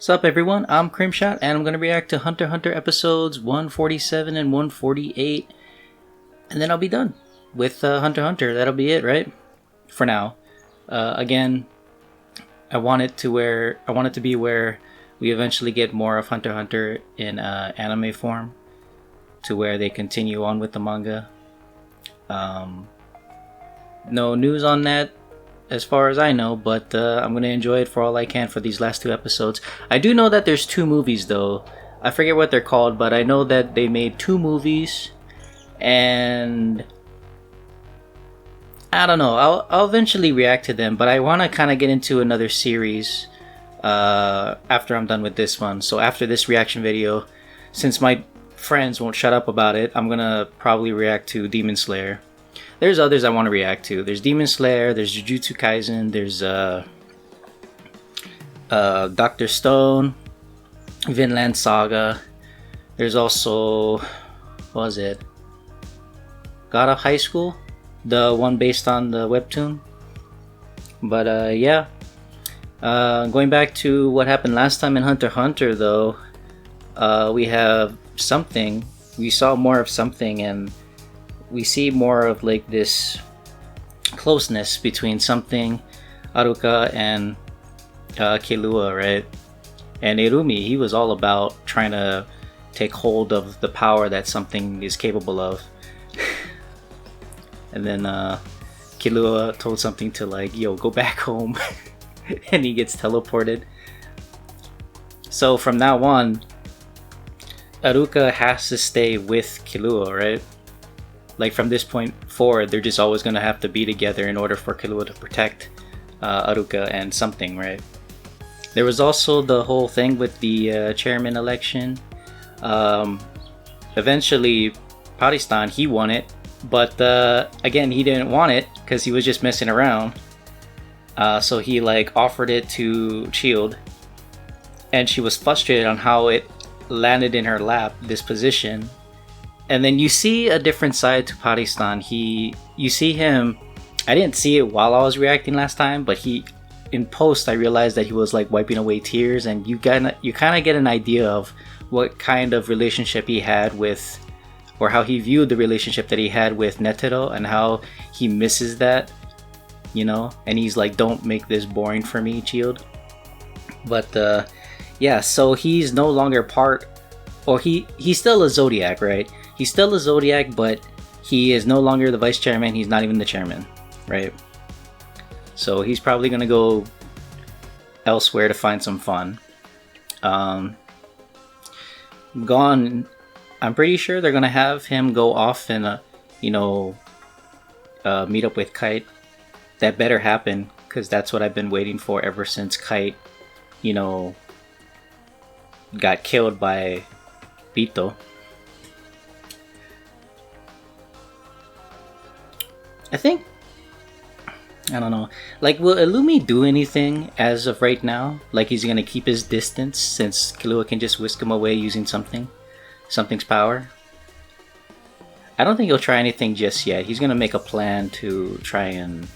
What's up, everyone? I'm Crimshot, and I'm going to react to Hunter x Hunter episodes 147 and 148, and then I'll be done with Hunter x Hunter. That'll be it, right? For now. Again, I want it to be where we eventually get more of Hunter x Hunter in anime form, to where they continue on with the manga. No news on that as far as I know, but I'm going to enjoy it for all I can for these last two episodes. I do know that there's two movies, though. I forget what they're called, but I know that they made two movies, and I don't know. I'll eventually react to them, but I want to kind of get into another series after I'm done with this one. So after this reaction video, since my friends won't shut up about it, I'm going to probably react to Demon Slayer. There's others I want to react to. There's Demon Slayer, there's Jujutsu Kaisen, there's Dr. Stone, Vinland Saga. There's also, what was it? God of High School? The one based on the webtoon. But yeah. Going back to what happened last time in Hunter x Hunter, though, we have something. We saw more of something, and we see more of like this closeness between something, Aruka, and Killua, right? And Irumi, he was all about trying to take hold of the power that something is capable of. And then Killua told something to like, yo, go back home. And he gets teleported. So from now on, Aruka has to stay with Killua, right? Like from this point forward, they're just always going to have to be together in order for Killua to protect Aruka and something, right? There was also the whole thing with the chairman election. Eventually, Paristan, he won it, but again, he didn't want it because he was just messing around. So he like offered it to Shield, and she was frustrated on how it landed in her lap, this position. And then you see a different side to Paristan. You see him. I didn't see it while I was reacting last time, but in post I realized that he was like wiping away tears, and you kind of get an idea of what kind of relationship he had with, or how he viewed the relationship that he had with Netero, and how he misses that, you know. And he's like, "Don't make this boring for me, Shield." But yeah, so he's no longer part, or he's still a Zodiac, right? He's still a Zodiac, but he is no longer the vice chairman. He's not even the chairman, right? So he's probably gonna go elsewhere to find some fun. Gon, I'm pretty sure they're gonna have him go off and meet up with Kite. That better happen, because that's what I've been waiting for ever since Kite, got killed by Pito. I don't know. Like, will Illumi do anything as of right now? Like, he's gonna keep his distance since Killua can just whisk him away using something's power? I don't think he'll try anything just yet. He's gonna make a plan to try and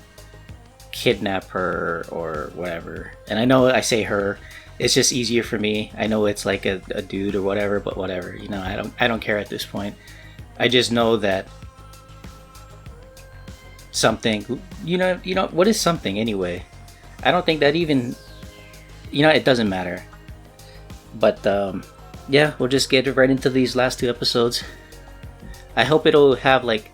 kidnap her or whatever. And I know I say her, it's just easier for me. I know it's like a dude or whatever, but whatever. I don't care at this point. I just know that something, what is something anyway? I don't think that even, it doesn't matter. But yeah, we'll just get right into these last two episodes. I hope it'll have like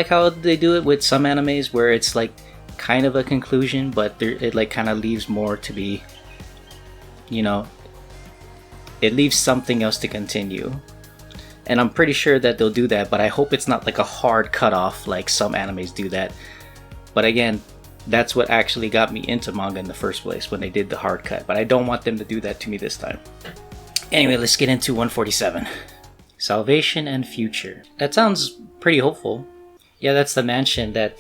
how they do it with some animes, where it's like kind of a conclusion, but it like kind of leaves more to be, it leaves something else to continue. And I'm pretty sure that they'll do that, but I hope it's not like a hard cutoff like some animes do that. But again, that's what actually got me into manga in the first place, when they did the hard cut. But I don't want them to do that to me this time. Anyway, let's get into 147. Salvation and Future. That sounds pretty hopeful. Yeah, that's the mansion that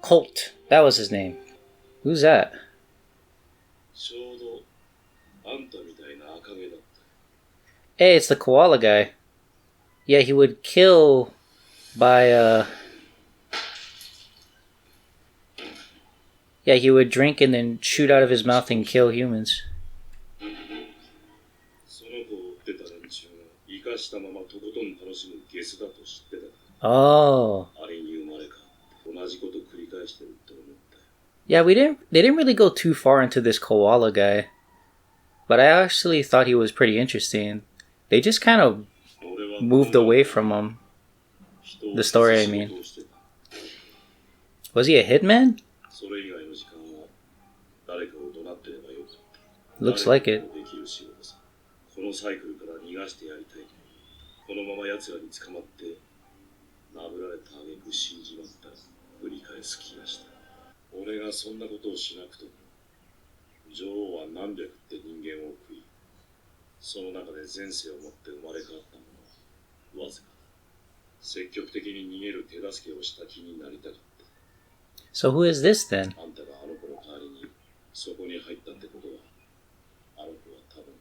Colt, that was his name. Who's that? Hey, it's the koala guy. Yeah, he would kill by Yeah, he would drink and then shoot out of his mouth and kill humans. その子を追ってた連中が生かしたままとことん楽しむゲスだと知ってた。Oh. あれに生まれ変わって同じこと繰り返してると思ったよ。Yeah, they didn't really go too far into this koala guy. But I actually thought he was pretty interesting. They just kind of moved away from him. The story, I mean. Was he a hitman? Looks like it. このサイクルから逃がしてやりたい。このまま奴らに捕まって殴られた挙句死んじまったら繰り返す気がした。俺がそんなことをしなくとも女王は何百って人間を食い、その中で前世をもって生まれ変わったものはわずかだ。積極的に逃げる手助けをした気になりたかった。So who is this then? あんたがあの子の代わりにそこに入ったってことは、あの子は多分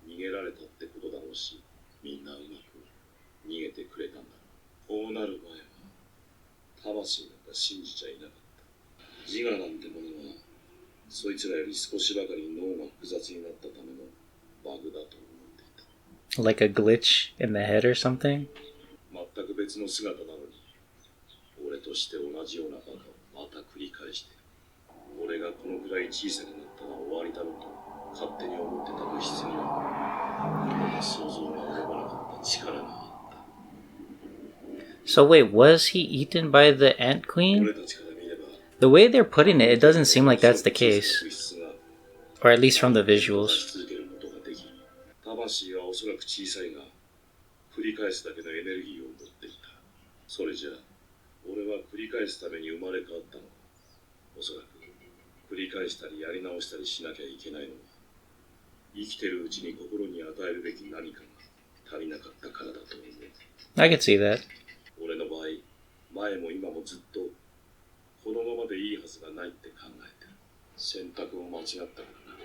逃げられたってことだろうし、みんなうまく逃げてくれたんだろう。こうなる前は魂なんか信じちゃいなかった。自我なんてものはそいつらより少しばかり脳が複雑になったためのバグだと思っていた。 Like a glitch in the head or something? 全く別の姿なのに、俺として同じようなバカをまた繰り返して、俺がこのくらい小さくなったら終わりだろうと勝手に思ってた物質には、想像が及ばなかった力があった。 So wait, was he eaten by the Ant Queen? The way they're putting it, it doesn't seem like that's the case. Or at least from the visuals. 魂はおそらく小さいが、繰り返すだけのエネルギーを持っていた。それじゃあ、俺は繰り返すために生まれ変わったのは、おそらく繰り返したりやり直したりしなきゃいけないのは、生きてるうちに心に与えるべき何かが足りなかったからだと思う。 I can see that. 俺の場合、前も今もずっとこのままでいいはずがないって考えてる。選択を間違ったからな。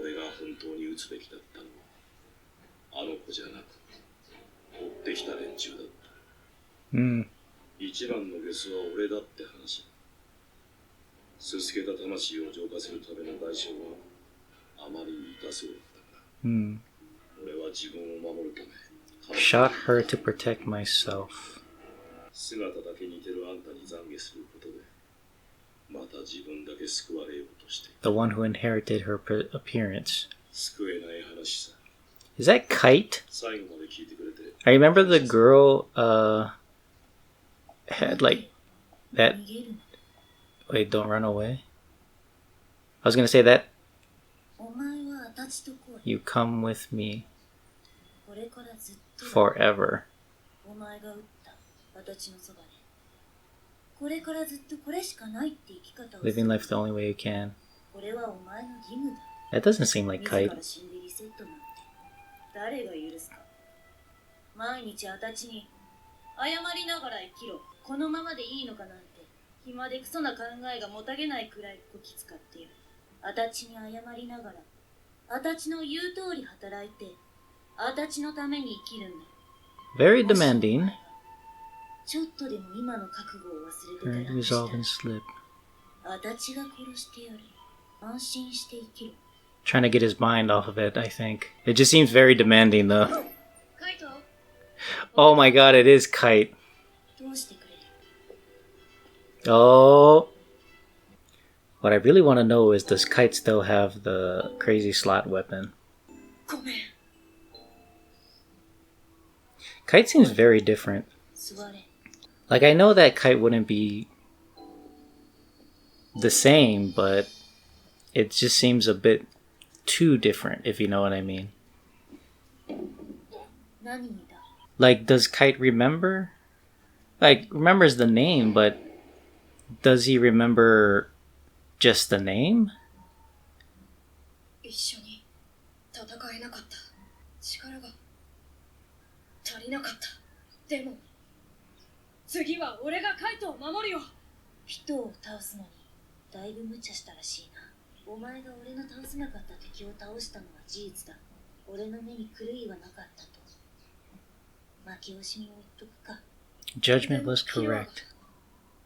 俺が本当に打つべきだったのはあの子じゃなく追ってきた連中だった。一番のゲスは俺だって話だ。すすけた魂を浄化するための代償はあまりに痛そうだったから、俺は自分を守るため Shot her to protect myself. 姿だけ似てるあんたに懺悔することで、また自分だけ救われようとして。 The one who inherited her appearance. 救えない話さ。 Is that Kite? 最後まで聞いてくれて。 I remember the girl had like that. Wait, don't run away. I was gonna say that. You come with me forever. Living life the only way you can. That doesn't seem like Kite. 誰が許すか。毎日あたちに謝りながら生きろ。このままでいいのかなんて暇でクソな考えがもたげないくらいこき使っている。あたちに謝りながらあたちの言う通り働いてあたちのために生きるんだ。 Very demanding. ちょっとでも今の覚悟を忘れてたら Resolve and slip. あたちが殺してやる。安心して生きろ。 Trying to get his mind off of it, I think. It just seems very demanding, though. Oh my god, it is Kite. Oh. What I really want to know is, does Kite still have the crazy slot weapon? Kite seems very different. Like, I know that Kite wouldn't be the same, but it just seems a bit too different, if you know what I mean. Like, does Kite remember? Like, remembers the name, but does he remember just the name? 一緒に戦えなかった。力が足りなかった。でも次は俺がカイトを守るよ。人を倒すのにだいぶ無茶したらしいな。お前が俺の倒せなかった敵を倒したのは事実だ。俺の目に狂いはなかったと。負け惜しみを言っとくか。 Judgment was correct.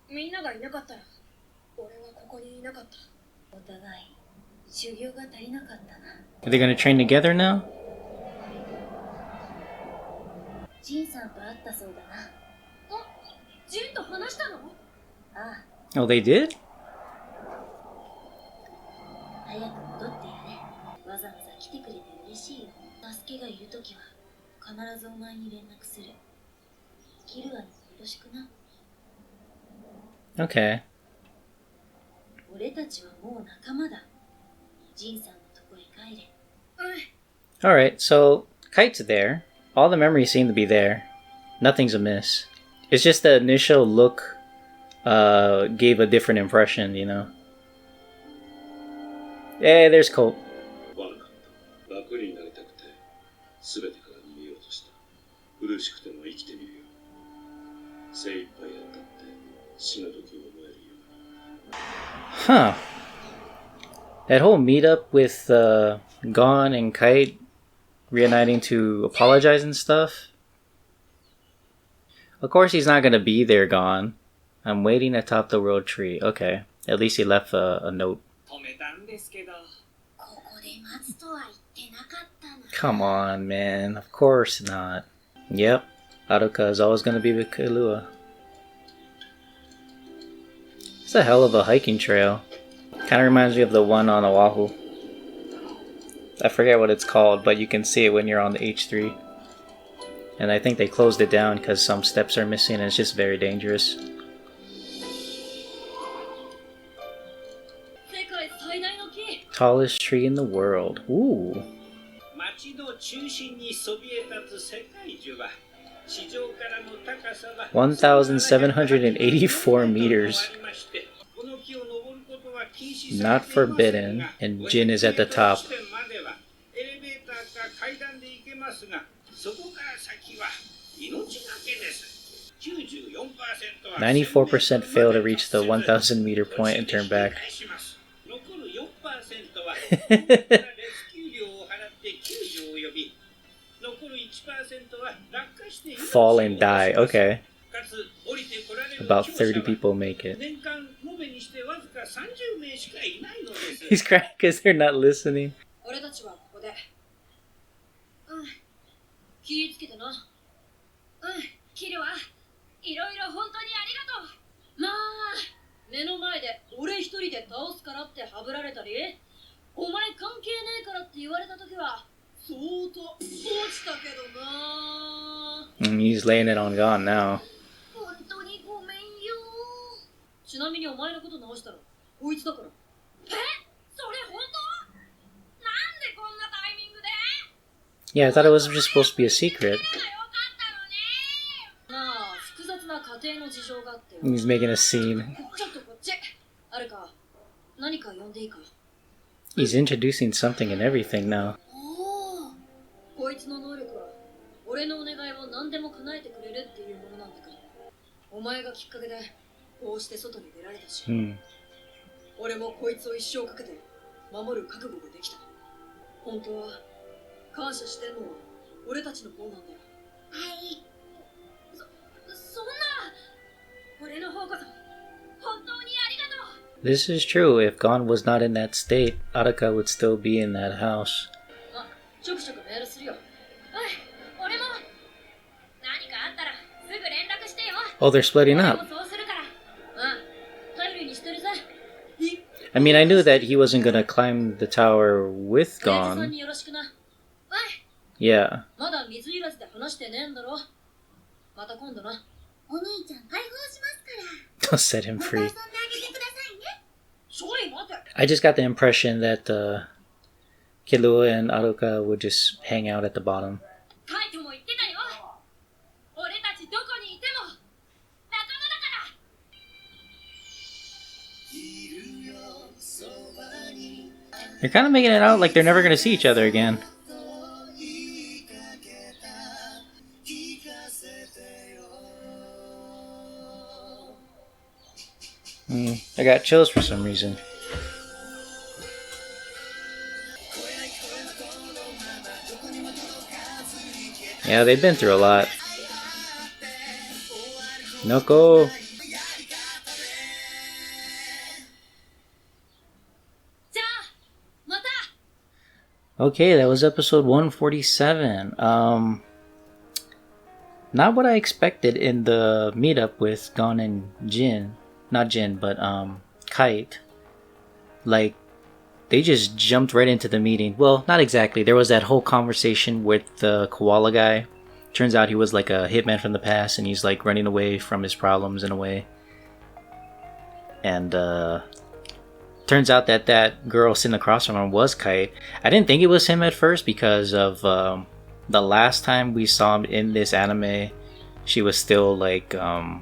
みんながいなかったら俺はここにいなかった。お互い修行が足りなかったな。 Are they gonna train together now? ジンさんと会ったそうだな。ジンと話したの？ああ。 Oh, they did? 早く戻ってやれ。わざわざ来てくれて嬉しいよ。助けがいるときは必ずお前に連絡する。キルアによろしくな。 Okay. 俺たちはもう仲間だ。ジンさんのとこへ帰れ。Alright, so Kite's there. All the memories seem to be there. Nothing's amiss. It's just the initial look gave a different impression, you know? Hey, there's Colt. 悪かった。楽になりたくて全てから逃げようとした。苦しくても生きてみるよ。精一杯やったって死ぬ時を覚えるよ。 Huh. That whole meetup with Gon and Kite reuniting to apologize and stuff. Of course he's not gonna be there, Gon. I'm waiting atop the world tree. Okay. At least he left a note. 止めたんですけど。ここで待つとは言ってなかったな。 Come on, man. Of course not. Yep. Aruka is always gonna be with Killua. It's a hell of a hiking trail. Kind of reminds me of the one on Oahu. I forget what it's called, but you can see it when you're on the H3. And I think they closed it down because some steps are missing and it's just very dangerous. 世界最大の木。 Tallest tree in the world. Ooh. 町の中心にそびえ立つ世界樹は地上からの高さは 1,784 meters. Not forbidden, and Jin is at the top. 94% fail to reach the 1,000 meter point and turn back. Fall and die. Okay. About 30 people make it. He's crying because they're not listening. 俺たちはここで。気ぃつけてな。キルはいろいろ本当にありがとう。まあ、目の前で俺一人で倒すからってはぶられたり、お前関係ねえからって言われた時は相当落ちたけどな。He's laying it on Gon now. 本当にごめんよ。ちなみにお前のこと直したらこいつだから。それ本当？なんでこんなタイミングで？ Yeah, I thought it was just supposed to be a secret. まあ、複雑な家庭の事情があって。 He's making a scene. ちょっとこっち。あるか。何か呼んでいいか。 He's introducing something and everything now. おお。こいつの能力は俺のお願いを何でも叶えてくれるっていうものなんだから。お前がきっかけでこうして外に出られたし。俺もこいつを一生かけて守る覚悟ができた。本当は感謝してんのは俺たちの方なんだよ。はい。そんな俺の方こそ本当にありがとう。 This is true. If Gon was not in that state, Aruka would still be in that house. ちょくちょくメールするよ。俺も何かあったらすぐ連絡してよ。 Oh, they're splitting up. そうするから。頼りにしてるぜ。 I mean, I knew that he wasn't gonna climb the tower with Gon. Yeah. まだ水入らずで話してねえんだろ。また今度な。お兄ちゃん解放しますから。 Don't set him free. また遊んであげてくださいね。それ待て。 I just got the impression that Killua and Aruka would just hang out at the bottom. カイトも言ってたよ。俺たちどこにいても仲間だから。 They're kind of making it out like they're never gonna see each other again. I got chills for some reason. Yeah, they've been through a lot. Noko! Okay, that was episode 147. Not what I expected in the meetup with Gon and Jin. Not Jin, but Kite. Like, they just jumped right into the meeting. Well, not exactly. There was that whole conversation with the koala guy. Turns out he was like a hitman from the past, and he's like running away from his problems in a way. And turns out that that girl sitting across from him was Kite. I didn't think it was him at first because of the last time we saw him in this anime, she was still like I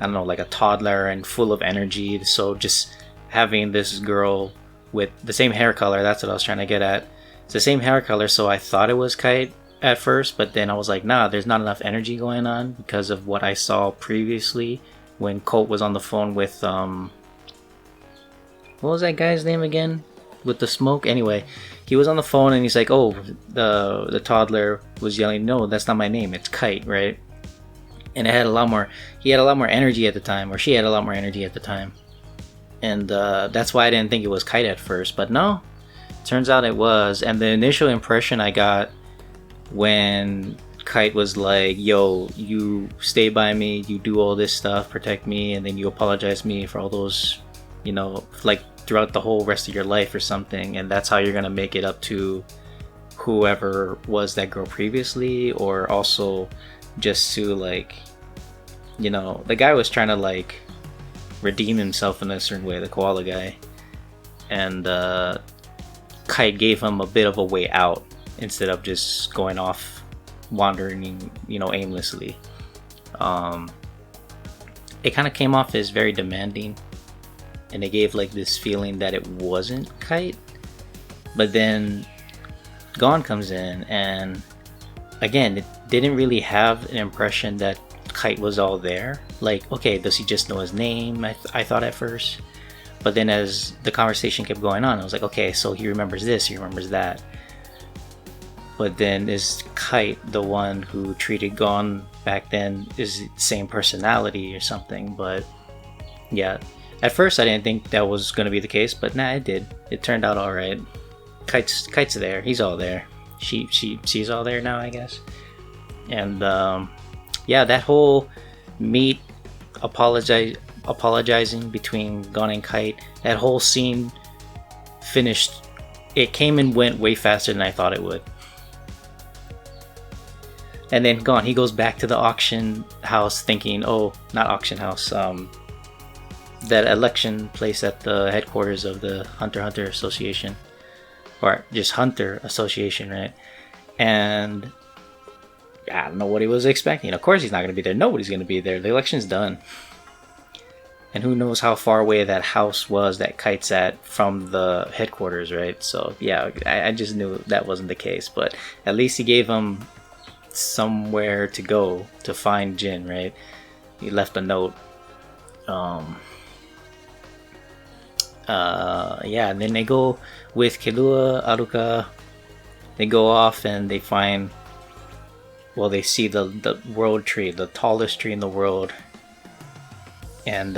don't know, like a toddler and full of energy. So just having this girl with the same hair color, that's what I was trying to get at. It's the same hair color, so I thought it was Kite at first, but then I was like, nah, there's not enough energy going on because of what I saw previously when Colt was on the phone with what was that guy's name again? With the smoke? Anyway, he was on the phone and he's like, oh, the toddler was yelling, no, that's not my name, it's Kite, right? And he had a lot more energy at the time, or she had a lot more energy at the time. And that's why I didn't think it was Kite at first, but no, turns out it was. And the initial impression I got when Kite was like, yo, you stay by me, you do all this stuff, protect me, and then you apologize to me for all those, you know, like throughout the whole rest of your life or something, and that's how you're gonna make it up to whoever was that girl previously, or also just to, like, you know, the guy was trying to like redeem himself in a certain way, the koala guy, and Kite gave him a bit of a way out instead of just going off wandering, you know, aimlessly. It kind of came off as very demanding, and it gave like this feeling that it wasn't Kite. But then Gon comes in, and again, it didn't really have an impression that Kite was all there. Like, okay, does he just know his name? I thought at first. But then as the conversation kept going on, I was like, okay, so he remembers this, he remembers that. But then is Kite the one who treated Gon back then? Is it the same personality or something? But yeah, at first I didn't think that was going to be the case, but nah, it did. It turned out alright. Kite's there. He's all there. She's all there now, I guess. And yeah, that whole meet apologizing between Gon and Kite, that whole scene finished. It came and went way faster than I thought it would. And then Gon, he goes back to the auction house thinking, oh, not auction house, that election place at the headquarters of the Hunter x Hunter Association, or just Hunter Association, right? And I don't know what he was expecting. Of course he's not going to be there. Nobody's going to be there. The election's done. And who knows how far away that house was that Kite's at from the headquarters, right? So yeah, I just knew that wasn't the case. But at least he gave him somewhere to go to find Jin, right? He left a note. Yeah, and then they go with Killua, Aruka. They go off and they find, well, they see the world tree, the tallest tree in the world. And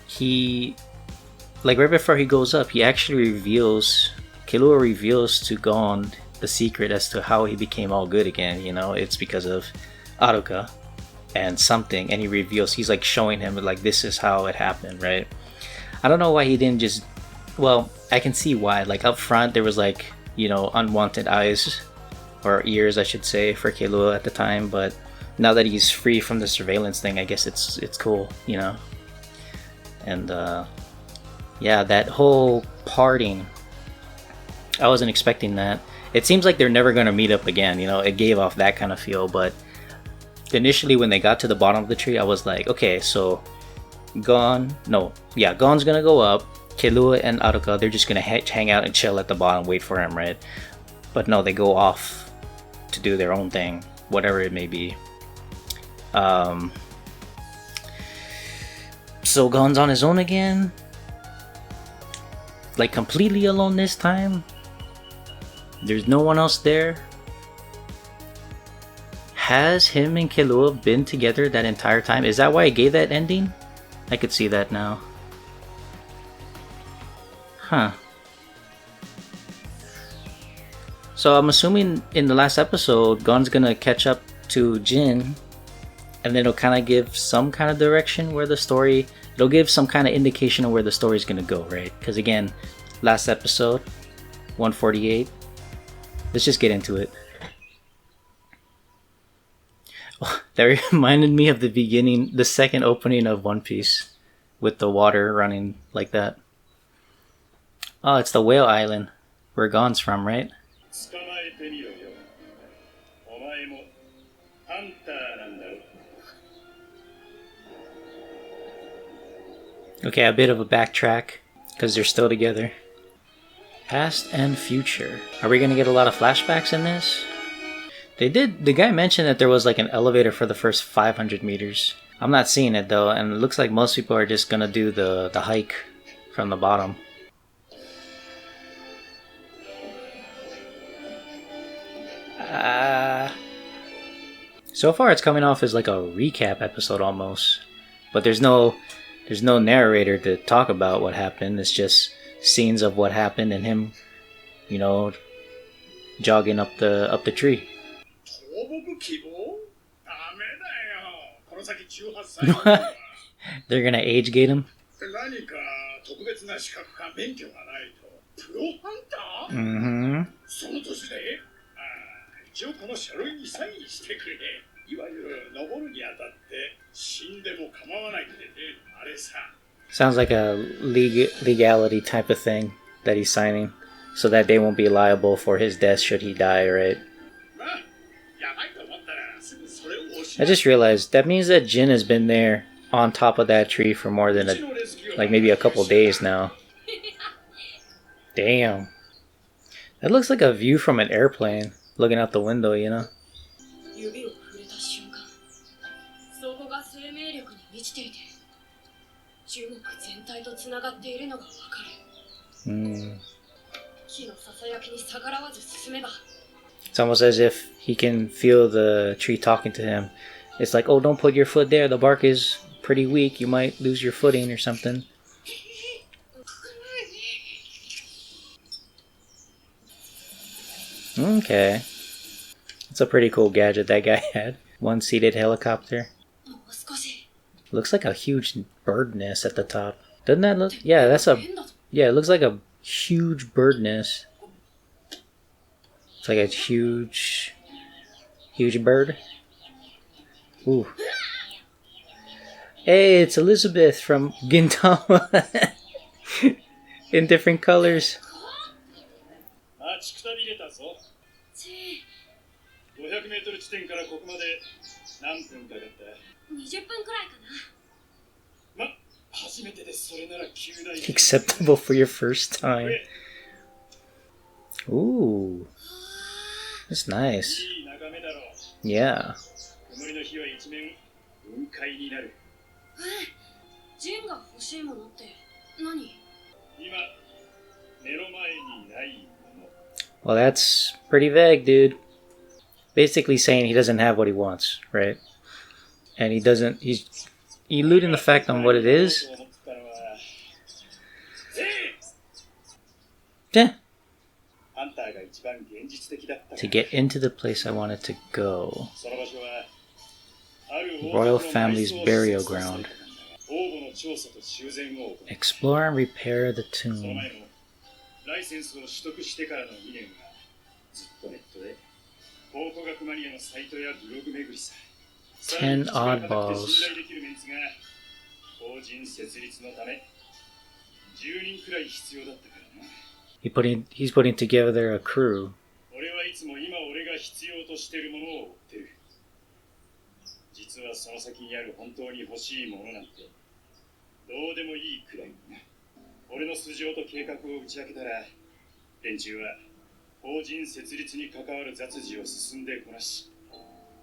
he, like right before he goes up, he actually Killua reveals to Gon the secret as to how he became all good again. You know, it's because of Aruka and something, and he reveals, he's like showing him like, this is how it happened, right? I don't know why he didn't just, well, I can see why. Like up front there was like, you know, unwanted eyes, or ears I should say, for Killua at the time, but now that he's free from the surveillance thing, I guess it's cool, you know. And yeah, that whole parting, I wasn't expecting that. It seems like they're never gonna meet up again, you know. It gave off that kind of feel. But initially when they got to the bottom of the tree, I was like, okay, so Gon's gonna go up. Killua and Aruka, they're just gonna hang out and chill at the bottom, wait for him, right? But no, they go off to do their own thing, whatever it may be. So Gon's on his own again, like completely alone this time. There's no one else there. Has him and Killua been together that entire time? Is that why I gave that ending? I could see that now. Huh. So I'm assuming in the last episode, Gon's gonna catch up to Jin, and then it'll kind of give some kind of direction where the story. It'll give some kind of indication of where the story's gonna go, right? Because again, last episode, 148. Let's just get into it. Oh, that reminded me of the beginning, the second opening of One Piece, with the water running like that. Oh, it's the Whale Island, where Gon's from, right? 捕まえてみろよ。お前もハンターなんだろ。 Okay, a bit of a backtrack, because they're still together. Past and future. Are we gonna get a lot of flashbacks in this? The guy mentioned that there was like an elevator for the first 500 meters. I'm not seeing it though, and it looks like most people are just gonna do the hike from the bottom. So far it's coming off as like a recap episode almost. But there's no narrator to talk about what happened. It's just scenes of what happened and him, you know, jogging up the tree. 放牧希望？ダメだよ。この先18歳なんだ。 They're gonna age gate him? 何か特別な資格か免許がないとプロハンター？ Mm-hmm. その年で？一応この書類にサインしてくれ。いわゆる登るにあたって死んでも構わないってね、あれさ。 Sounds like a legality type of thing that he's signing, so that they won't be liable for his death should he die, right? I just realized that means that Jin has been there on top of that tree for more than like maybe a couple days now. Damn. That looks like a view from an airplane, looking out the window, you know? 指を触れた瞬間、そこが生命力に満ちていて、樹木全体とつながっているのがわかる。木のささやきに逆らわず進めば。 It's almost as if he can feel the tree talking to him. It's like, oh, don't put your foot there. The bark is pretty weak. You might lose your footing or something. Okay. It's a pretty cool gadget that guy had. One-seated helicopter. Looks like a huge bird nest at the top. Doesn't that look? Yeah, it looks like a huge bird nest. It's like a huge bird. Ooh. Hey, it's Elizabeth from Gintama. In different colors. 500メートル地点からここまで何分かかった？ 20分くらいかな。ま、初めてです。それなら9台。 Acceptable for your first time. Ooh. That's nice. いい眺めだろう。 Yeah. 曇りの日は一面雲海になる。ジンが欲しいものって何？今目の前にないもの。 Well, that's pretty vague, dude. Basically saying he doesn't have what he wants, right? And he's eluding the fact on what it is. Yeah. To get into the place I wanted to go. Royal family's burial ground. Explore and repair the tomb. ライセンスを取得してからの2年はずっとネットで考古学マニアのサイトやブログ巡りさ。 10 oddballs. 信頼できるメンツが法人設立のため10人くらい必要だったからな。 He's putting together a crew. 俺はいつも今俺が必要としてるものを追ってる。実はその先にある本当に欲しいものなんてどうでもいいくらいにな。俺の素性と計画を打ち明けたら連中は法人設立に関わる雑事を進んでこなし、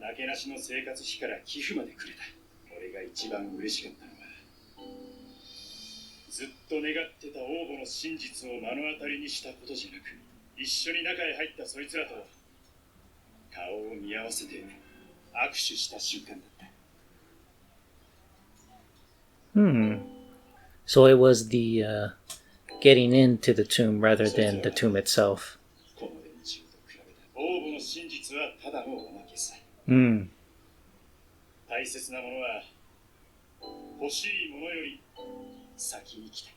なけなしの生活費から寄付までくれた。俺が一番嬉しかったのは、ずっと願ってた王母の真実を目の当たりにしたことじゃなく、一緒に中へ入ったそいつらと顔を見合わせて握手した瞬間だった。So it was the getting into the tomb rather than the tomb itself. この連中と比べの真実はただのおまけさ。Hmm. 大切なものは欲しいものより先に来た。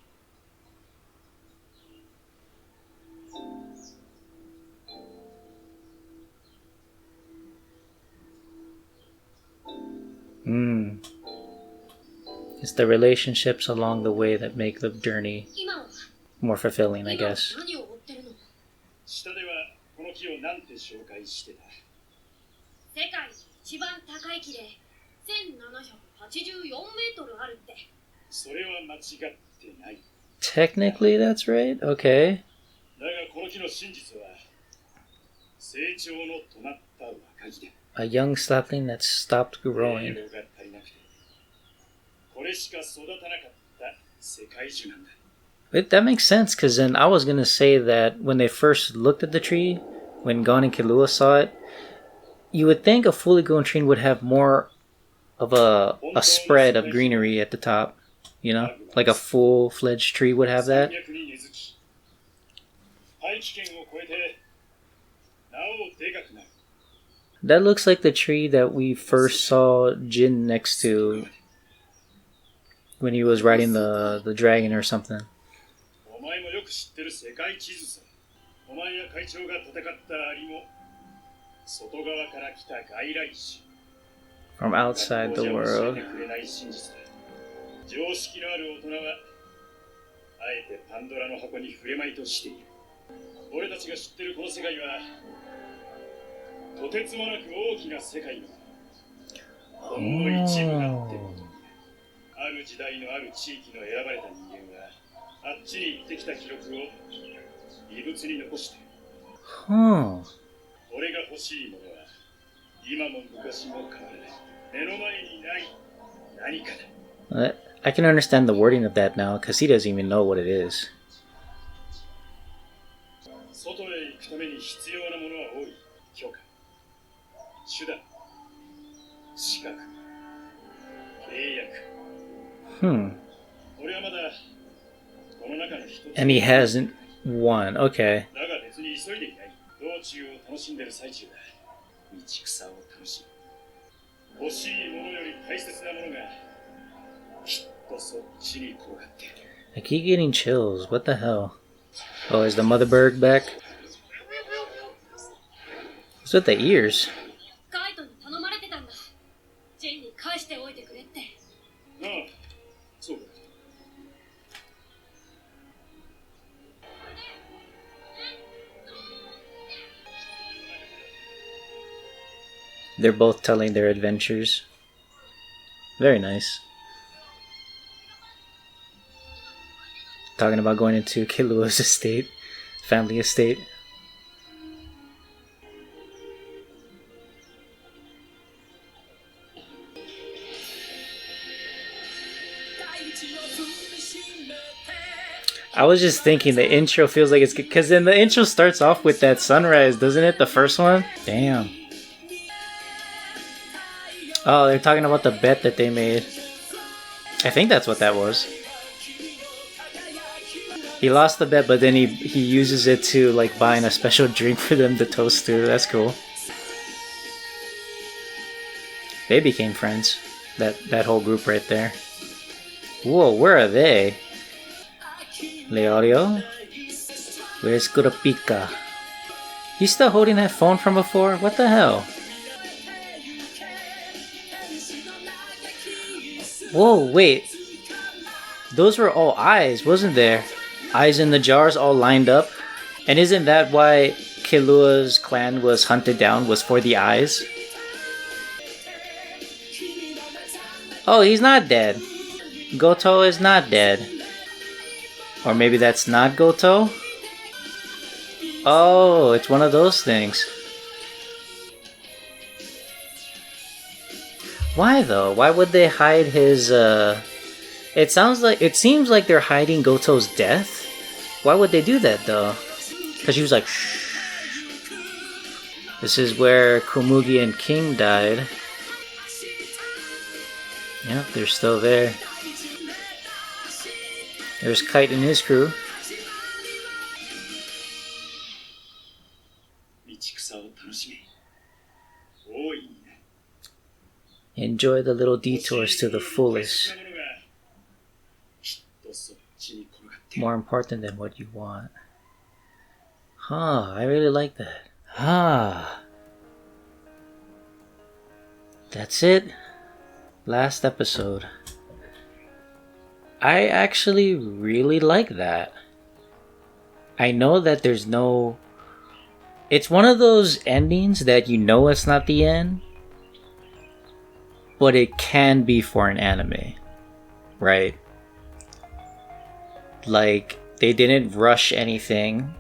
Hmm. It's the relationships along the way that make the journey 今は more fulfilling, I 今は guess. 何を追ってるの？下ではこの木を何て紹介してた？世界一番高い木で1784メートルあるって。それは間違ってない。 Technically, that's right. Okay. だがこの木の真実は成長の止まった若木だ。A young sapling that stopped 栄 growing. 養が足りなくてこれしか育たなかった世界樹なんだ。 That makes sense, because then I was going to say that when they first looked at the tree, when Gon and Killua saw it, you would think a fully grown tree would have more of a spread of greenery at the top. You know? Like a full-fledged tree would have that. 山脈に根付き大気圏を越えてなおでかくなる。 That looks like the tree that we first saw Jin next to when he was riding the dragon or something. お前もよく知ってる世界地図さ。お前や会長が戦ったアリも外側から来た外来種。 From outside the 教え world. てくれない真実だ。常識のある大人はあえてパンドラの箱に触れまいとしている。俺たちが知ってるこの世界はとてつもなく大きな世界のほんの一部だってことに。ある時代のある地域の選ばれた人間があっちに行ってきた記録を遺物に残してる。 Huh. 俺が欲しいものは今も昔も変わらない目の前にない何かだ。 I can understand the wording of that now, because he doesn't even know what it is. 外へ行くために必要なものは多い。許可、手段、資格、契約。 Hmm. 俺はまだこの中の一つ。 And he hasn't won. Okay. だが別に急いでいない。道中を楽しんでる最中だ。道草を楽しむ。欲しいものより大切なものがきっとそっちに転がっている。 I keep getting chills. What the hell? Oh, is the mother bird back? What's with the ears? カイトに頼まれてたんだ。ジェンに返しておいてくれって。ああ、そうだ。 They're both telling their adventures. Very nice. Talking about going into Killua's estate, family estate. I was just thinking the intro feels like it's good, because then the intro starts off with that sunrise, doesn't it? The first one? Damn. Oh, they're talking about the bet that they made. I think that's what that was. He lost the bet, but then he uses it to like buying a special drink for them to toast to. That's cool. They became friends. That whole group right there. Whoa, where are they? Leorio? Where's Kurapika? He's still holding that phone from before? What the hell? Whoa, wait. Those were all eyes, wasn't there? Eyes in the jars all lined up. And isn't that why Killua's clan was hunted down, was for the eyes? Oh, he's not dead. Goto is not dead. Or maybe that's not Goto? Oh, it's one of those things. Why though? Why would they hide his it seems like they're hiding Goto's death. Why would they do that though? Cuz she was like shh. This is where Komugi and King died. Yep, they're still there. There's Kite and his crew. 道ちくさを楽しめ。大いにね。 Enjoy the little detours to the fullest. きっとそっちに転がってる。 More important than what you want. Huh, I really like that. Ah. That's it. Last episode. I actually really like that. I know that there's no... It's one of those endings that you know it's not the end, but it can be for an anime, right? Like, they didn't rush anything.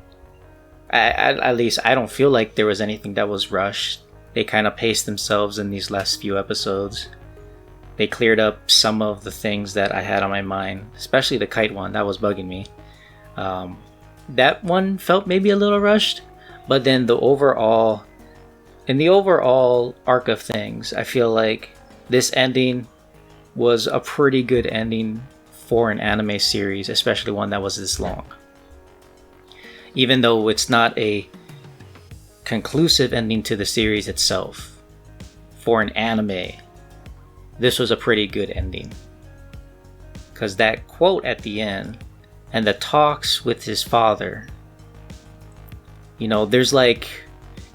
At least I don't feel like there was anything that was rushed. They kind of paced themselves in these last few episodes. They cleared up some of the things that I had on my mind, especially the kite one. That was bugging me. That one felt maybe a little rushed, but then in the overall arc of things, I feel like this ending was a pretty good ending for an anime series, especially one that was this long. Even though it's not a conclusive ending to the series itself, for an anime, this was a pretty good ending. Because that quote at the end and the talks with his father, you know, there's like,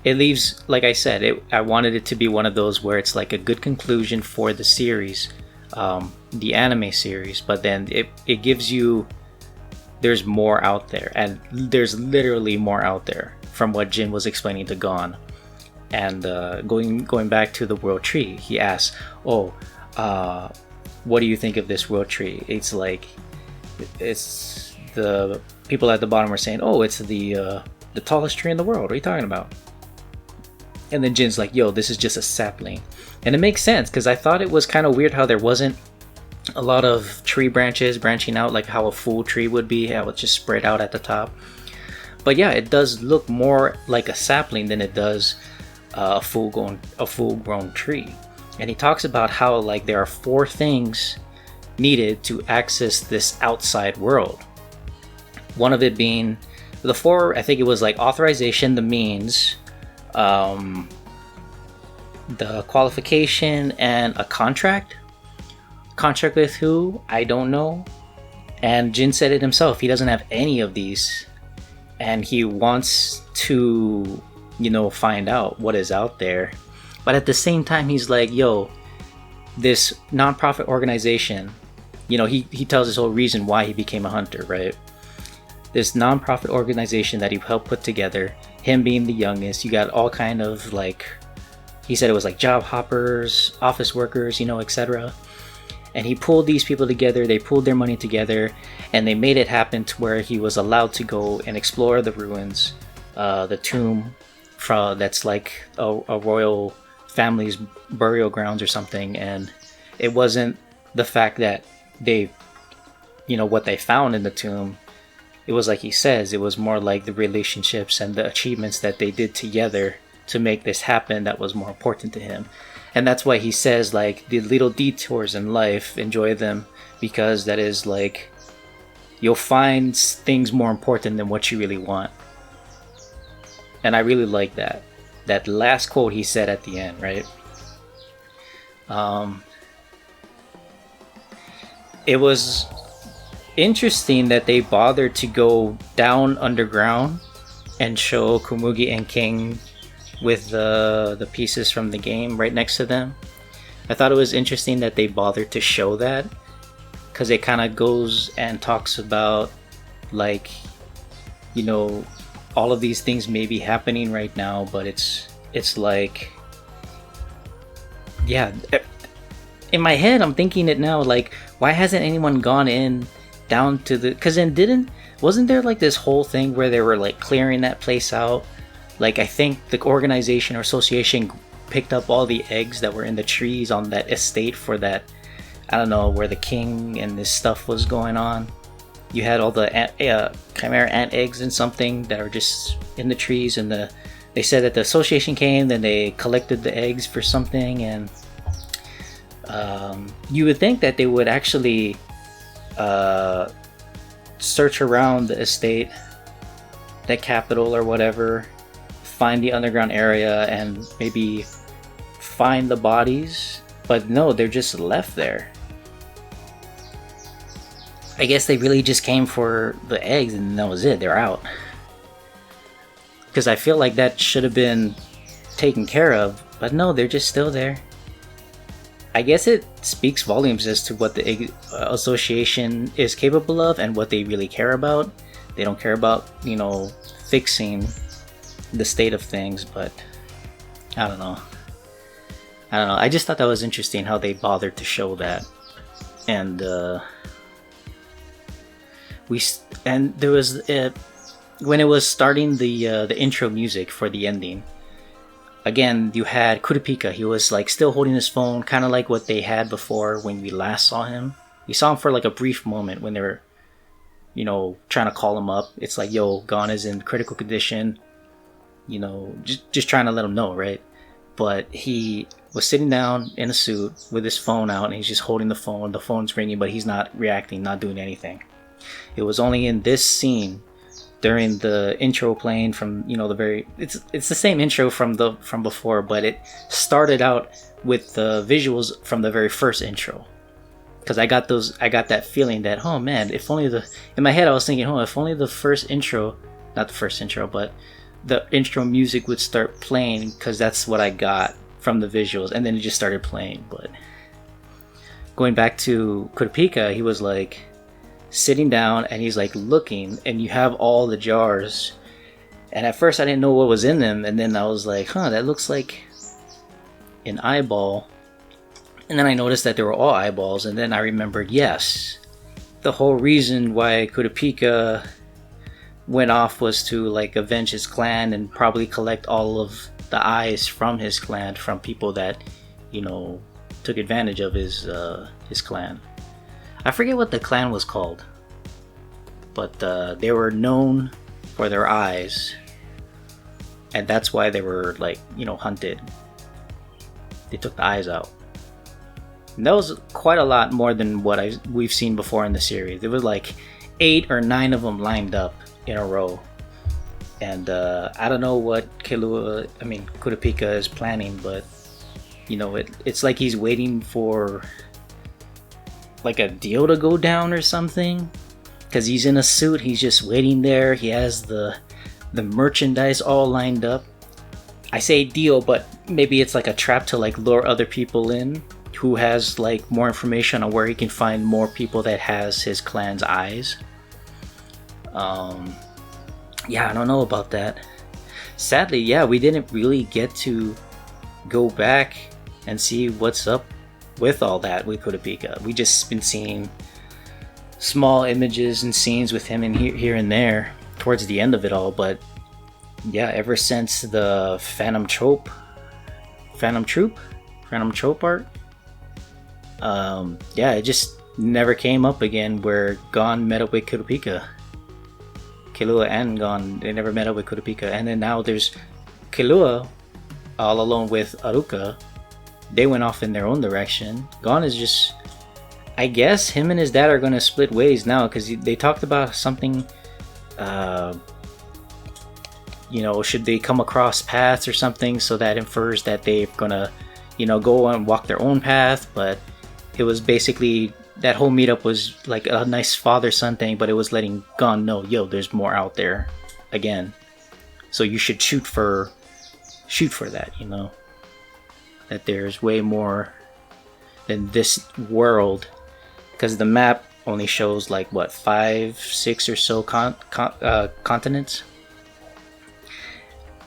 it leaves, like I said, I wanted it to be one of those where it's like a good conclusion for the series, the anime series, but then it gives you, there's more out there, and there's literally more out there from what Jin was explaining to Gon. And going back to the world tree, he asks, what do you think of this world tree? It's like, it's the people at the bottom are saying, oh, it's the tallest tree in the world. What are you talking about? And then Jin's like, yo, this is just a sapling. And it makes sense, because I thought it was kind of weird how there wasn't a lot of tree branches branching out like how a full tree would be, how it's just spread out at the top. But yeah, it does look more like a sapling than it does a full-grown tree. And he talks about how like there are 4 things needed to access this outside world. One of it being the 4, I think it was like authorization, the means, the qualification, and a contract. Contract with who? I don't know. And Jin said it himself, he doesn't have any of these, and he wants to, you know, find out what is out there. But at the same time, he's like, yo, this non-profit organization, you know, he tells his whole reason why he became a hunter, right? This non-profit organization that he helped put together, him being the youngest, you got all kind of like, he said it was like job hoppers, office workers, you know, etc. And he pulled these people together, they pulled their money together, and they made it happen to where he was allowed to go and explore the ruins, the tomb that's like a royal family's burial grounds or something. And it wasn't the fact that they, you know, what they found in the tomb. It was like he says, it was more like the relationships and the achievements that they did together to make this happen that was more important to him. And that's why he says, like, the little detours in life, enjoy them, because that is like, you'll find things more important than what you really want. And I really like that. That last quote he said at the end, right? It was interesting that they bothered to go down underground and show Komugi and King with the pieces from the game right next to them. I thought it was interesting that they bothered to show that, because it kind of goes and talks about, like, you know, all of these things may be happening right now, but it's like, yeah, in my head I'm thinking it now, like, why hasn't anyone gone in down to the, because then wasn't there like this whole thing where they were like clearing that place out? Like, I think the organization or association picked up all the eggs that were in the trees on that estate for that, I don't know, where the king and this stuff was going on. You had all the chimera ant eggs and something that are just in the trees, and they said that the association came, then they collected the eggs for something, and you would think that they would actually search around the estate, the capital or whatever, find the underground area and maybe find the bodies, but no, they're just left there. I guess they really just came for the eggs and that was it, they're out. Because I feel like that should have been taken care of, but no, they're just still there. I guess it speaks volumes as to what the association is capable of and what they really care about. They don't care about, you know, fixing the state of things, but I don't know. I just thought that was interesting how they bothered to show that. And there was when it was starting the intro music for the ending. Again, you had Kurapika. He was like still holding his phone, kind of like what they had before when we last saw him. We saw him for like a brief moment when they were, you know, trying to call him up. It's like, yo, Gon is in critical condition. You know, just trying to let him know, right? But he was sitting down in a suit with his phone out, and he's just holding the phone. The phone's ringing, but he's not reacting, not doing anything. It was only in this scene during the intro playing from, you know, it's the same intro from before, but it started out with the visuals from the very first intro. Because I got that feeling that, oh man, if only in my head I was thinking, oh, if only the first intro, not the first intro, but the intro music would start playing, because that's what I got from the visuals, and then it just started playing. But going back to Kurapika, he was like sitting down and he's like looking, and you have all the jars, and at first I didn't know what was in them, and then I was like, huh, that looks like an eyeball. And then I noticed that they were all eyeballs, and then I remembered, yes, the whole reason why Kurapika went off was to like avenge his clan and probably collect all of the eyes from his clan, from people that, you know, took advantage of his clan. I forget what the clan was called, but they were known for their eyes, and that's why they were, like, you know, hunted. They took the eyes out. And that was quite a lot more than what we've seen before in the series. There was like 8 or 9 of them lined up in a row. And I don't know what Kurapika is planning, but, you know, it's like he's waiting for like a deal to go down or something, because he's in a suit. He's just waiting there. He has the merchandise all lined up. I say deal, but maybe it's like a trap to like lure other people in who has like more information on where he can find more people that has his clan's eyes. Yeah, I don't know about that. Sadly, yeah, we didn't really get to go back and see what's up with all that with Kurapika. We just been seeing small images and scenes with him in here and there towards the end of it all. But yeah, ever since the Phantom Trope art, yeah, it just never came up again where Gon met up with Kurapika. Killua and Gon, they never met up with Kurapika. And then now there's Killua all alone with Aruka. They went off in their own direction. Gon is just, I guess him and his dad are going to split ways now, because they talked about something, you know, should they come across paths or something, so that infers that they're going to, you know, go and walk their own path. But it was basically, that whole meetup was like a nice father-son thing, but it was letting Gon know, yo, there's more out there again. So you should shoot for that, you know? That there's way more than this world. Because the map only shows like, what, 5, 6 or so continents?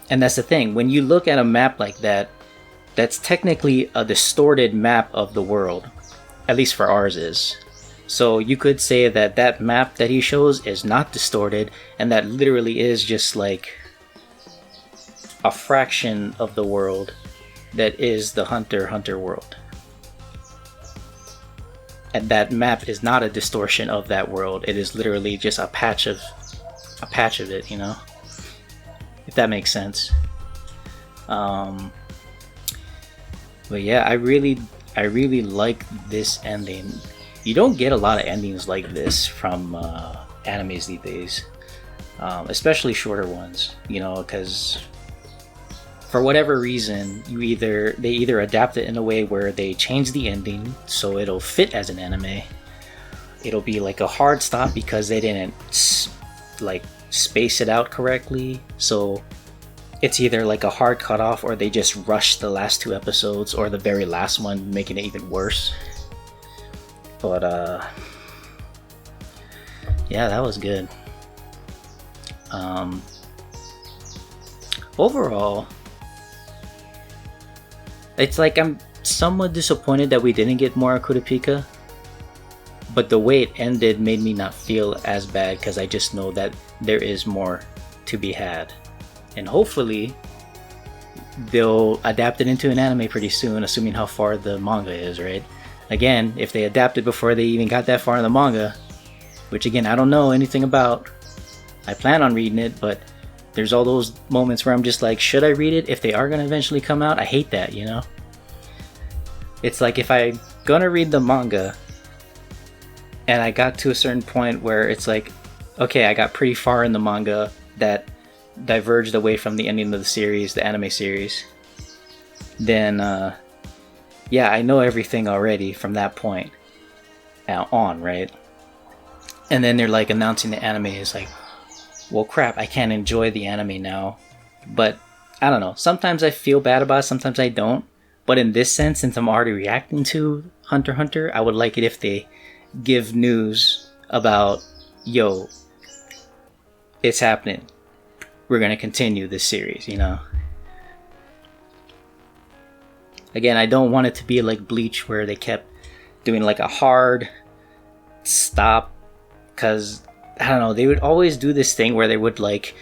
And that's the thing. When you look at a map like that, that's technically a distorted map of the world. At least for ours is. So you could say that that map that he shows is not distorted, and that literally is just like a fraction of the world that is the Hunter world. And that map is not a distortion of that world. It is literally just a patch of it, you know? If that makes sense. But yeah, I really like this ending. You don't get a lot of endings like this from animes these days, especially shorter ones, you know, because for whatever reason, they either adapt it in a way where they change the ending so it'll fit as an anime. It'll be like a hard stop because they didn't like space it out correctly. So it's either like a hard cutoff, or they just rush the last 2 episodes, or the very last one, making it even worse. But yeah, that was good. Overall, it's like I'm somewhat disappointed that we didn't get more Akuta Pika, but the way it ended made me not feel as bad because I just know that there is more to be had. And hopefully they'll adapt it into an anime pretty soon, assuming how far the manga is, right? Again, if they adapt it before they even got that far in the manga, which again, I don't know anything about. I plan on reading it, but there's all those moments where I'm just like, should I read it if they are going to eventually come out? I hate that, you know? It's like if I'm going to read the manga and I got to a certain point where it's like, okay, I got pretty far in the manga that diverged away from the ending of the series, the anime series, then yeah, I know everything already from that point on, right? And then they're like announcing the anime is like, well, crap, I can't enjoy the anime now. But I don't know, sometimes I feel bad about it, sometimes I don't. But in this sense, since I'm already reacting to Hunter x Hunter, I would like it if they give news about, yo, it's happening, we're gonna continue this series, you know? Again, I don't want it to be like Bleach where they kept doing like a hard stop, because I don't know, they would always do this thing where they would like,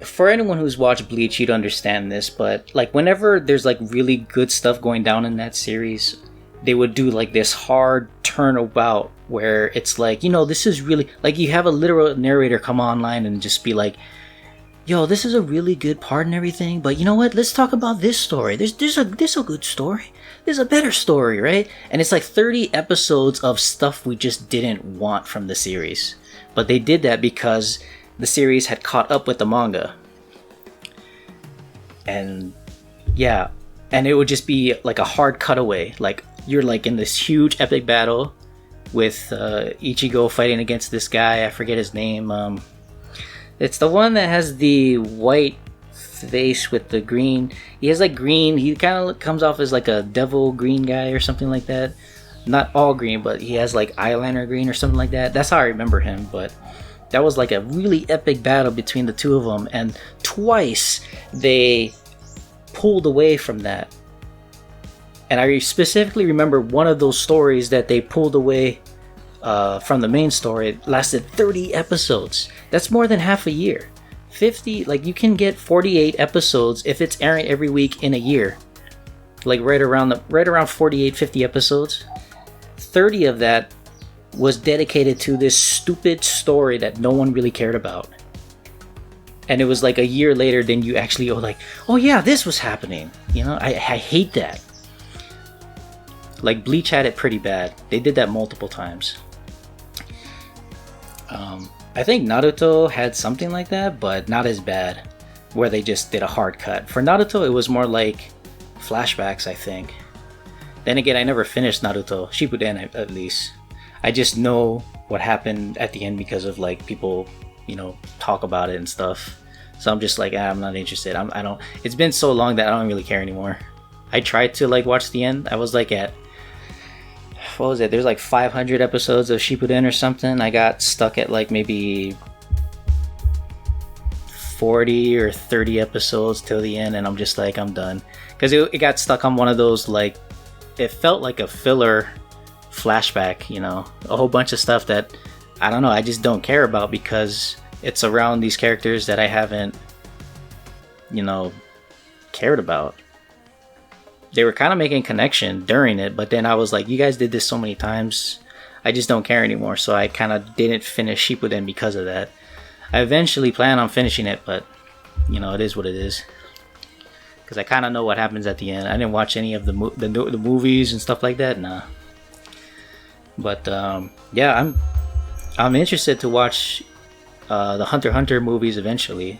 for anyone who's watched Bleach, you'd understand this, but like whenever there's like really good stuff going down in that series, they would do like this hard turnabout where it's like, you know, this is really like, you have a literal narrator come online and just be like, yo, this is a really good part and everything, but you know what, let's talk about this story. There's a good story, there's a better story, right? And it's like 30 episodes of stuff we just didn't want from the series, but they did that because the series had caught up with the manga. And yeah, and it would just be like a hard cutaway, like you're like in this huge epic battle with Ichigo fighting against this guy, I forget his name. It's the one that has the white face with the green. He has like green, he kind of comes off as like a devil green guy or something like that. Not all green, but he has like eyeliner green or something like that. That's how I remember him. But that was like a really epic battle between the two of them, and twice they pulled away from that. And I specifically remember one of those stories that they pulled away from the main story. It lasted 30 episodes. That's more than half a year. 50, like you can get 48 episodes if it's airing every week in a year. Like right around 48, 50 episodes. 30 of that was dedicated to this stupid story that no one really cared about. And it was like a year later, then you actually go like, oh yeah, this was happening. You know, I hate that. Like Bleach had it pretty bad. They did that multiple times. I think Naruto had something like that, but not as bad, where they just did a hard cut. For Naruto, it was more like flashbacks, I think. Then again, I never finished Naruto, Shippuden at least. I just know what happened at the end because of like people, you know, talk about it and stuff. So I'm just like, I'm not interested. I don't. It's been so long that I don't really care anymore. I tried to like watch the end. I was like at, what was it? There's like 500 episodes of Shippuden or something. I got stuck at like maybe 40 or 30 episodes till the end, and I'm just like, I'm done. Because it got stuck on one of those, like, it felt like a filler flashback, you know, a whole bunch of stuff that I don't know, I just don't care about because it's around these characters that I haven't, you know, cared about. They were kind of making connection during it, but then I was like, you guys did this so many times, I just don't care anymore. So I kind of didn't finish Shippuden because of that. I eventually plan on finishing it, but you know, it is what it is. Because I kind of know what happens at the end. I didn't watch any of the movies and stuff like that, nah. But yeah, I'm interested to watch the Hunter x Hunter movies eventually.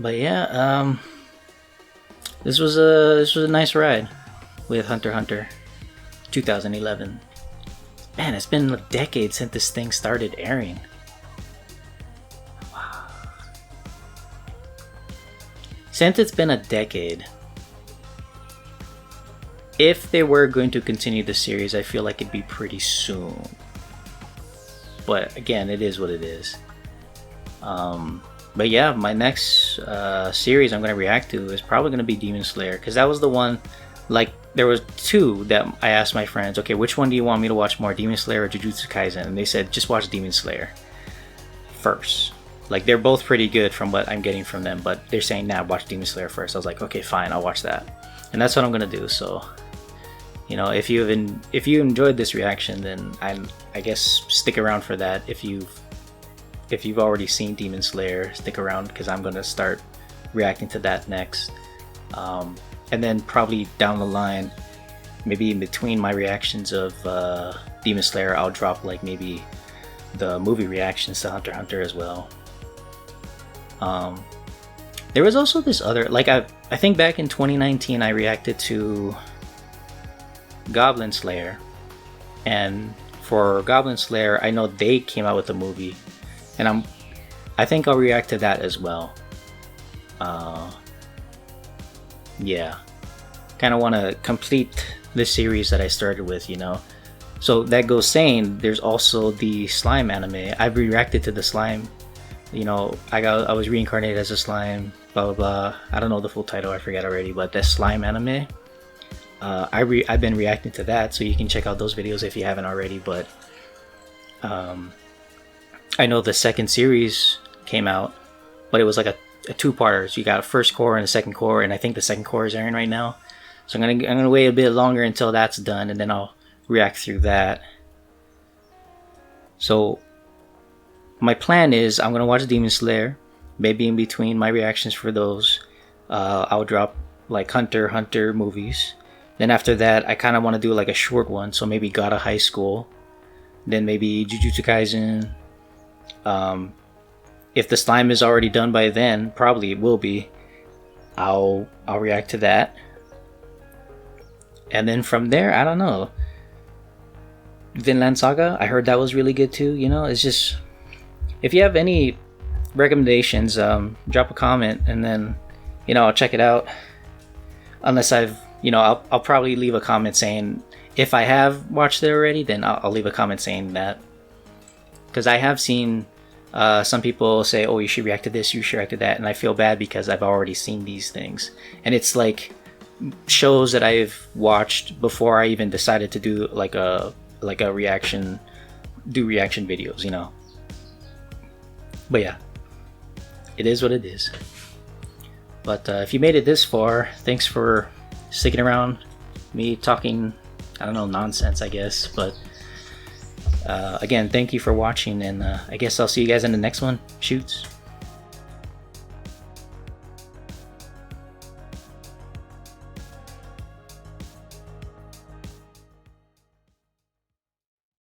But yeah, this was a nice ride with Hunter x Hunter 2011. Man, it's been a decade since this thing started airing. Wow. Since it's been a decade, if they were going to continue the series, I feel like it'd be pretty soon. But again, it is what it is. But yeah, my next series I'm going to react to is probably going to be Demon Slayer, because that was the one, like, there was two that I asked my friends, okay, which one do you want me to watch more, Demon Slayer or Jujutsu Kaisen? And they said, just watch Demon Slayer first. Like, they're both pretty good from what I'm getting from them, but they're saying, nah, watch Demon Slayer first. I was like, okay, fine, I'll watch that. And that's what I'm going to do. So, you know, if you enjoyed this reaction, then I guess stick around for that. If you've already seen Demon Slayer, stick around, because I'm going to start reacting to that next. And then probably down the line, maybe in between my reactions of Demon Slayer, I'll drop like maybe the movie reactions to Hunter x Hunter as well. There was also this other, like, I think back in 2019 I reacted to Goblin Slayer, and for Goblin Slayer I know they came out with a movie, and I think I'll react to that as well. Yeah, kind of want to complete the series that I started with, you know. So that goes saying, there's also the slime anime. I've reacted to the slime, you know, I was reincarnated as a slime, blah blah blah. I don't know the full title, I forget already, but that slime anime, I've been reacting to that, so you can check out those videos if you haven't already. But I know the second series came out, but it was like a two-parter. So you got a first core and a second core, and I think the second core is airing right now. So I'm gonna wait a bit longer until that's done, and then I'll react through that. So my plan is I'm gonna watch Demon Slayer. Maybe in between my reactions for those, I'll drop like Hunter x Hunter movies. Then after that, I kind of want to do like a short one, so maybe Gata High School. Then maybe Jujutsu Kaisen. If the slime is already done by then, probably it will be, I'll react to that. And then from there, I don't know. Vinland Saga, I heard that was really good too. You know, it's just, if you have any recommendations, drop a comment, and then, you know, I'll check it out. Unless I'll probably leave a comment saying, if I have watched it already, then I'll leave a comment saying that. Because I have seen some people say, oh, you should react to this, you should react to that, and I feel bad because I've already seen these things. And it's like shows that I've watched before I even decided to do like a reaction videos, you know. But yeah, it is what it is. But if you made it this far, thanks for sticking around me talking, I don't know, nonsense, I guess. But again, thank you for watching, and I guess I'll see you guys in the next one. Shoots.